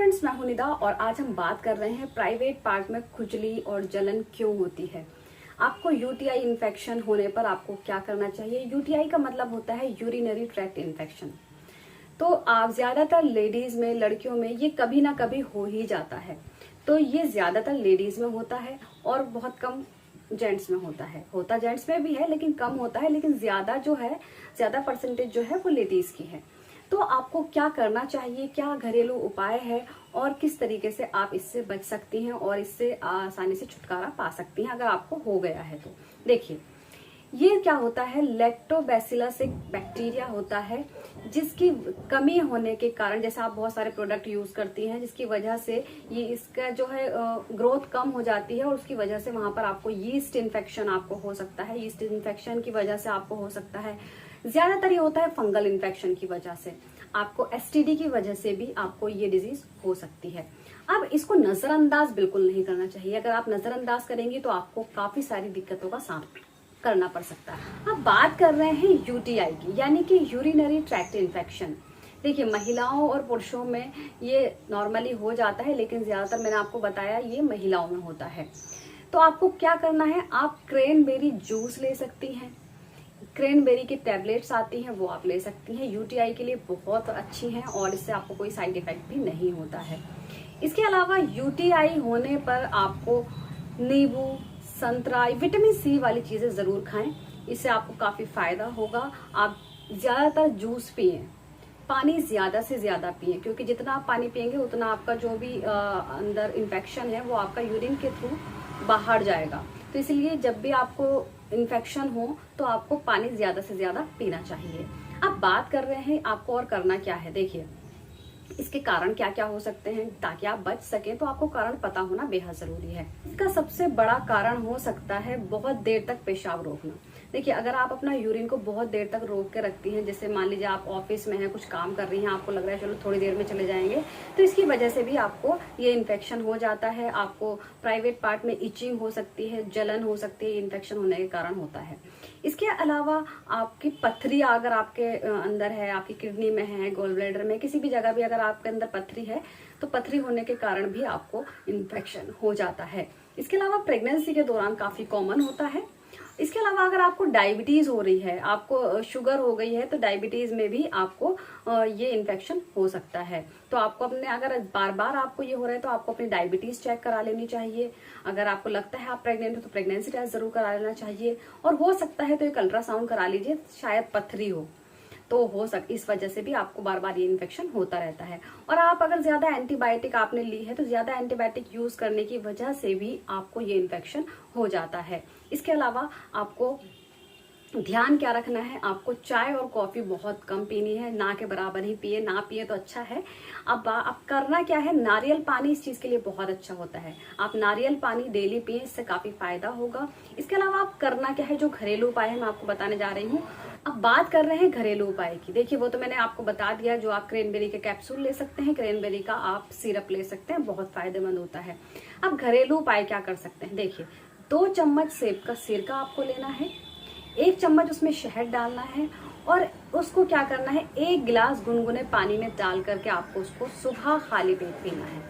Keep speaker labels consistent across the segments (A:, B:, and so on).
A: Friends, मैं हूं निदा और आज हम बात कर रहे हैं प्राइवेट पार्ट में खुजली और जलन क्यों होती है। आपको यूटीआई इन्फेक्शन होने पर आपको क्या करना चाहिए। यूटीआई का मतलब होता है यूरिनरी ट्रैक्ट इन्फेक्शन। तो आप ज्यादातर लेडीज में, लड़कियों में ये कभी ना कभी हो ही जाता है। तो ये ज्यादातर लेडीज में होता है और बहुत कम जेंट्स में होता है। होता जेंट्स में भी है लेकिन कम होता है, लेकिन ज्यादा परसेंटेज जो है वो लेडीज की है। तो आपको क्या करना चाहिए, क्या घरेलू उपाय है और किस तरीके से आप इससे बच सकती हैं और इससे आसानी से छुटकारा पा सकती हैं अगर आपको हो गया है तो। देखिए, ये क्या होता है, लैक्टोबैसिलस एक बैक्टीरिया होता है जिसकी कमी होने के कारण, जैसे आप बहुत सारे प्रोडक्ट यूज करती हैं जिसकी वजह से ये इसका जो है ग्रोथ कम हो जाती है और उसकी वजह से वहां पर आपको यीस्ट इन्फेक्शन आपको हो सकता है। यीस्ट इन्फेक्शन की वजह से आपको हो सकता है, ज्यादातर ये होता है फंगल इन्फेक्शन की वजह से, आपको एसटीडी की वजह से भी आपको ये डिजीज हो सकती है। अब इसको नजरअंदाज बिल्कुल नहीं करना चाहिए। अगर आप नजरअंदाज करेंगी तो आपको काफी सारी दिक्कतों का सामना करना पड़ सकता है। अब बात कर रहे हैं यूटीआई की, यानी कि यूरिनरी ट्रैक्ट इन्फेक्शन। देखिए, महिलाओं और पुरुषों में ये नॉर्मली हो जाता है, लेकिन ज्यादातर मैंने आपको बताया ये महिलाओं में होता है। तो आपको क्या करना है, आप क्रैनबेरी जूस ले सकती हैं, क्रैनबेरी की टैबलेट्स आती हैं वो आप ले सकती हैं। यूटीआई के लिए बहुत अच्छी हैं और इससे आपको कोई साइड इफेक्ट भी नहीं होता है। इसके अलावा यूटीआई होने पर आपको नींबू, संतरा, विटामिन सी वाली चीजें जरूर खाएं, इससे आपको काफी फायदा होगा। आप ज्यादातर जूस पिए, पानी ज्यादा से ज्यादा पिए, क्योंकि जितना आप पानी पिएंगे उतना आपका जो भी अंदर इन्फेक्शन है वो आपका यूरिन के थ्रू बाहर जाएगा। तो इसलिए जब भी आपको इन्फेक्शन हो तो आपको पानी ज्यादा से ज्यादा पीना चाहिए। अब बात कर रहे हैं आपको और करना क्या है। देखिए, इसके कारण क्या क्या हो सकते हैं ताकि आप बच सके, तो आपको कारण पता होना बेहद जरूरी है। इसका सबसे बड़ा कारण हो सकता है बहुत देर तक पेशाब रोकना। देखिए, अगर आप अपना यूरिन को बहुत देर तक रोक के रखती हैं, जैसे मान लीजिए आप ऑफिस में हैं, कुछ काम कर रही हैं, आपको लग रहा है चलो थोड़ी देर में चले जाएंगे, तो इसकी वजह से भी आपको ये इन्फेक्शन हो जाता है। आपको प्राइवेट पार्ट में इचिंग हो सकती है, जलन हो सकती है, इन्फेक्शन होने के कारण होता है। इसके अलावा आपकी पथरी अगर आपके अंदर है, आपकी किडनी में है, गॉल ब्लैडर में, किसी भी जगह भी अगर आपके अंदर पथरी है तो पथरी होने के कारण भी आपको इन्फेक्शन हो जाता है। इसके अलावा प्रेगनेंसी के दौरान काफी कॉमन होता है। इसके अलावा अगर आपको डायबिटीज हो रही है, आपको शुगर हो गई है, तो डायबिटीज में भी आपको ये इन्फेक्शन हो सकता है। तो आपको अपने, अगर बार बार आपको ये हो रहा है तो आपको अपनी डायबिटीज चेक करा लेनी चाहिए। अगर आपको लगता है आप प्रेग्नेंट हो तो प्रेगनेंसी टेस्ट जरूर करा लेना चाहिए, और हो सकता है तो एक अल्ट्रासाउंड करा लीजिए, शायद पथरी हो तो इस वजह से भी आपको बार बार ये इन्फेक्शन होता रहता है। और आप अगर ज्यादा एंटीबायोटिक आपने ली है तो ज्यादा एंटीबायोटिक यूज करने की वजह से भी आपको ये इन्फेक्शन हो जाता है। इसके अलावा आपको ध्यान क्या रखना है, आपको चाय और कॉफी बहुत कम पीनी है, ना के बराबर ही पिए, ना पिए तो अच्छा है। अब आप करना क्या है, नारियल पानी इस चीज के लिए बहुत अच्छा होता है। आप नारियल पानी डेली पिए, इससे काफी फायदा होगा। इसके अलावा आप करना क्या है, जो घरेलू उपाय है मैं आपको बताने जा रही हूँ। अब बात कर रहे हैं घरेलू उपाय की। देखिए, वो तो मैंने आपको बता दिया, जो आप क्रैनबेरी के कैप्सूल ले सकते हैं, क्रैनबेरी का आप सिरप ले सकते हैं, बहुत फायदेमंद होता है। अब घरेलू उपाय क्या कर सकते हैं, देखिए, 2 चम्मच सेब का सिरका आपको लेना है, 1 चम्मच उसमें शहद डालना है, और उसको क्या करना है, 1 गिलास गुनगुने पानी में डाल करके आपको उसको सुबह खाली पेट पीना है।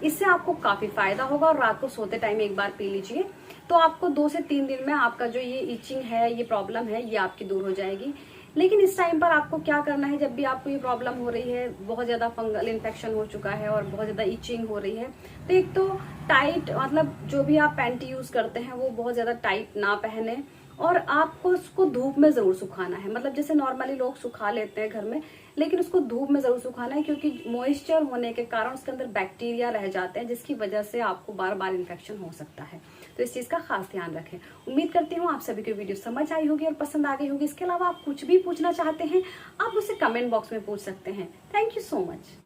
A: इससे आपको काफी फायदा होगा, और रात को सोते टाइम एक बार पी लीजिए तो आपको 2 से 3 दिन में आपका जो ये इचिंग है, ये प्रॉब्लम है, ये आपकी दूर हो जाएगी। लेकिन इस टाइम पर आपको क्या करना है, जब भी आपको ये प्रॉब्लम हो रही है, बहुत ज्यादा फंगल इन्फेक्शन हो चुका है और बहुत ज्यादा इचिंग हो रही है, तो एक तो टाइट, मतलब जो भी आप पैंटी यूज करते हैं वो बहुत ज्यादा टाइट ना पहने, और आपको उसको धूप में जरूर सुखाना है। मतलब जैसे नॉर्मली लोग सुखा लेते हैं घर में, लेकिन उसको धूप में जरूर सुखाना है, क्योंकि मॉइस्चर होने के कारण उसके अंदर बैक्टीरिया रह जाते हैं, जिसकी वजह से आपको बार बार इन्फेक्शन हो सकता है। तो इस चीज का खास ध्यान रखें। उम्मीद करती हूँ आप सभी को वीडियो समझ आई होगी और पसंद आ गई होगी। इसके अलावा आप कुछ भी पूछना चाहते हैं, आप मुझसे कमेंट बॉक्स में पूछ सकते हैं। Thank you so much.